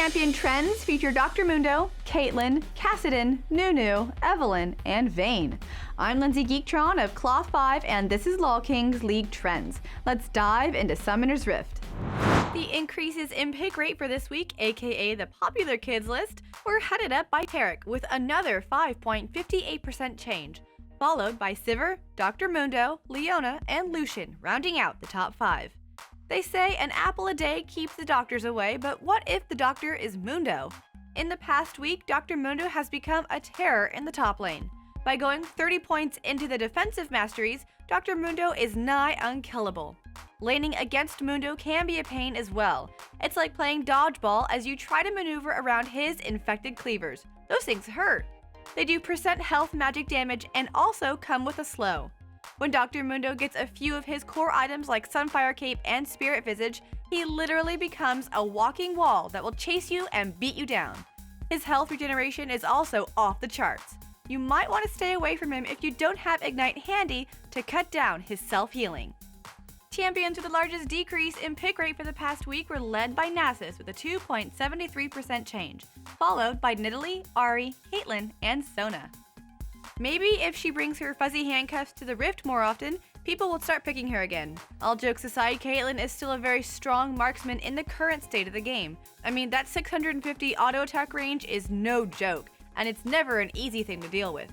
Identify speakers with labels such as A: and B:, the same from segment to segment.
A: champion trends feature Dr. Mundo, Caitlyn, Kassadin, Nunu, Evelynn, and Vayne. I'm Lindsay Geektron of Cloth 5, and this is LolKing's League Trends. Let's dive into Summoner's Rift. The increases in pick rate for this week, aka the popular kids list, were headed up by Taric with another 5.58% change, followed by Sivir, Dr. Mundo, Leona, and Lucian, rounding out the top 5. They say an apple a day keeps the doctors away, but what if the doctor is Mundo? In the past week, Dr. Mundo has become a terror in the top lane. By going 30 points into the defensive masteries, Dr. Mundo is nigh unkillable. Laning against Mundo can be a pain as well. It's like playing dodgeball as you try to maneuver around his infected cleavers. Those things hurt. They do percent health magic damage and also come with a slow. When Dr. Mundo gets a few of his core items like Sunfire Cape and Spirit Visage, he literally becomes a walking wall that will chase you and beat you down. His health regeneration is also off the charts. You might want to stay away from him if you don't have Ignite handy to cut down his self-healing. Champions with the largest decrease in pick rate for the past week were led by Nasus with a 2.73% change, followed by Nidalee, Ahri, Caitlyn, and Sona. Maybe if she brings her fuzzy handcuffs to the Rift more often, people will start picking her again. All jokes aside, Caitlyn is still a very strong marksman in the current state of the game. I mean, that 650 auto attack range is no joke, and it's never an easy thing to deal with.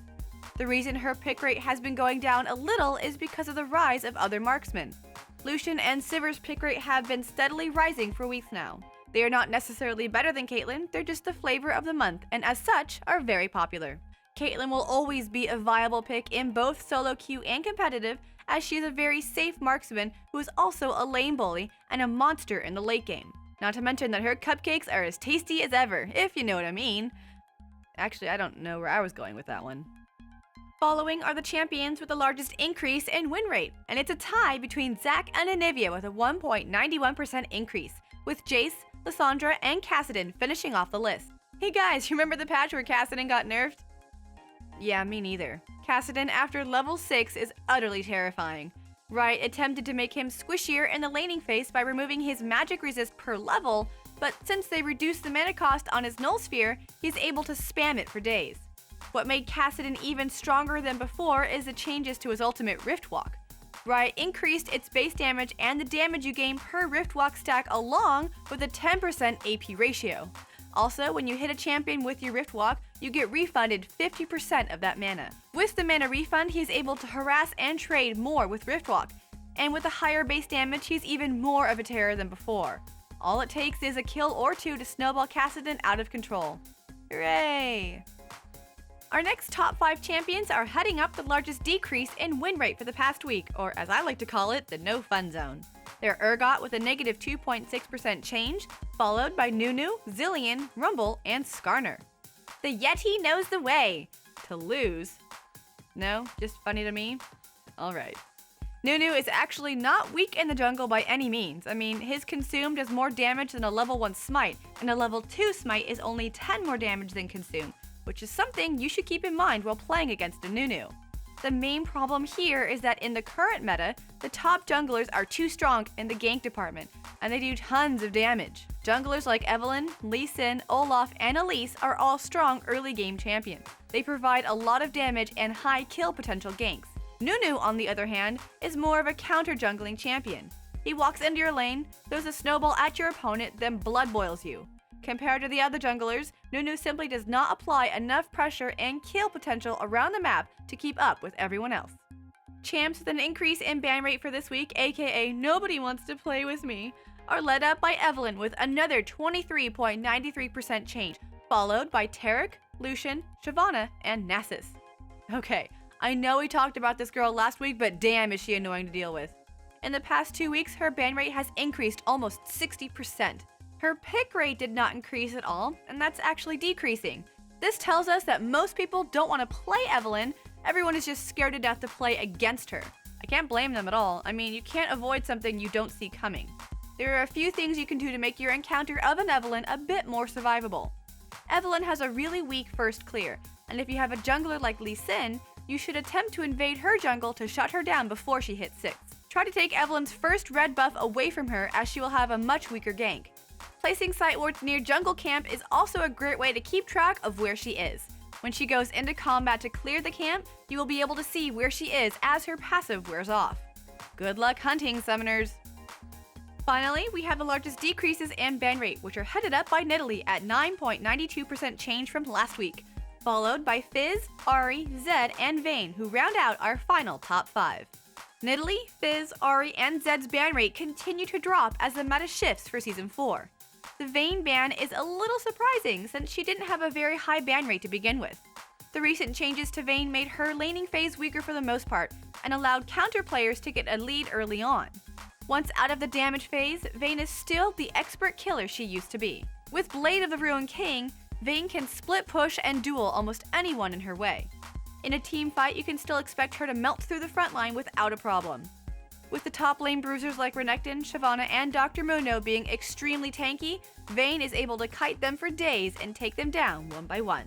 A: The reason her pick rate has been going down a little is because of the rise of other marksmen. Lucian and Sivir's pick rate have been steadily rising for weeks now. They are not necessarily better than Caitlyn, they're just the flavor of the month, and as such, are very popular. Caitlyn will always be a viable pick in both solo queue and competitive, as she is a very safe marksman who is also a lane bully and a monster in the late game. Not to mention that her cupcakes are as tasty as ever, if you know what I mean. Actually, I don't know where I was going with that one. Following are the champions with the largest increase in win rate, and it's a tie between Zac and Anivia with a 1.91% increase, with Jace, Lissandra, and Kassadin finishing off the list. Hey guys, remember the patch where Kassadin got nerfed? Yeah, me neither. Kassadin after level 6 is utterly terrifying. Riot attempted to make him squishier in the laning phase by removing his magic resist per level, but since they reduced the mana cost on his Null Sphere, he's able to spam it for days. What made Kassadin even stronger than before is the changes to his ultimate Riftwalk. Riot increased its base damage and the damage you gain per Riftwalk stack along with a 10% AP ratio. Also, when you hit a champion with your Riftwalk, you get refunded 50% of that mana. With the mana refund, he's able to harass and trade more with Riftwalk, and with a higher base damage, he's even more of a terror than before. All it takes is a kill or two to snowball Kassadin out of control. Hooray! Our next top 5 champions are heading up the largest decrease in win rate for the past week, or as I like to call it, the no fun zone. They're Urgot with a negative 2.6% change, followed by Nunu, Zilean, Rumble, and Skarner. The Yeti knows the way to lose. No? Just funny to me? Alright. Nunu is actually not weak in the jungle by any means. I mean, his Consume does more damage than a level 1 Smite, and a level 2 Smite is only 10 more damage than Consume, which is something you should keep in mind while playing against a Nunu. The main problem here is that in the current meta, the top junglers are too strong in the gank department, and they do tons of damage. Junglers like Evelynn, Lee Sin, Olaf, and Elise are all strong early game champions. They provide a lot of damage and high kill potential ganks. Nunu, on the other hand, is more of a counter jungling champion. He walks into your lane, throws a snowball at your opponent, then blood boils you. Compared to the other junglers, Nunu simply does not apply enough pressure and kill potential around the map to keep up with everyone else. Champs with an increase in ban rate for this week, aka nobody wants to play with me, are led up by Evelynn with another 23.93% change, followed by Taric, Lucian, Shyvana, and Nasus. Okay, I know we talked about this girl last week, but damn is she annoying to deal with. In the past 2 weeks, her ban rate has increased almost 60%. Her pick rate did not increase at all, and that's actually decreasing. This tells us that most people don't want to play Evelynn, everyone is just scared to death to play against her. I can't blame them at all. I mean, you can't avoid something you don't see coming. There are a few things you can do to make your encounter of an Evelynn a bit more survivable. Evelynn has a really weak first clear, and if you have a jungler like Lee Sin, you should attempt to invade her jungle to shut her down before she hits 6. Try to take Evelynn's first red buff away from her as she will have a much weaker gank. placing site wards near jungle camp is also a great way to keep track of where she is. When she goes into combat to clear the camp, you will be able to see where she is as her passive wears off. Good luck hunting, summoners! Finally, we have the largest decreases in ban rate, which are headed up by Nidalee at 9.92% change from last week, followed by Fizz, Ahri, Zed, and Vayne, who round out our final top 5. Nidalee, Fizz, Ahri, and Zed's ban rate continue to drop as the meta shifts for Season 4. The Vayne ban is a little surprising since she didn't have a very high ban rate to begin with. The recent changes to Vayne made her laning phase weaker for the most part and allowed counter players to get a lead early on. Once out of the damage phase, Vayne is still the expert killer she used to be. With Blade of the Ruined King, Vayne can split push and duel almost anyone in her way. In a team fight, you can still expect her to melt through the front line without a problem. With the top lane bruisers like Renekton, Shyvana, and Dr. Mundo being extremely tanky, Vayne is able to kite them for days and take them down one by one.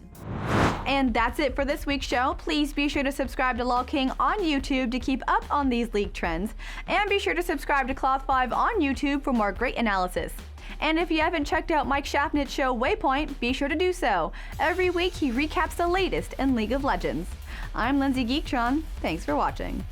A: And that's it for this week's show. Please be sure to subscribe to LolKing on YouTube to keep up on these league trends. And be sure to subscribe to Cloth5 on YouTube for more great analysis. And if you haven't checked out Mike Shaffnett's show Waypoint, be sure to do so. Every week he recaps the latest in League of Legends. I'm Lindsay Geektron. Thanks for watching.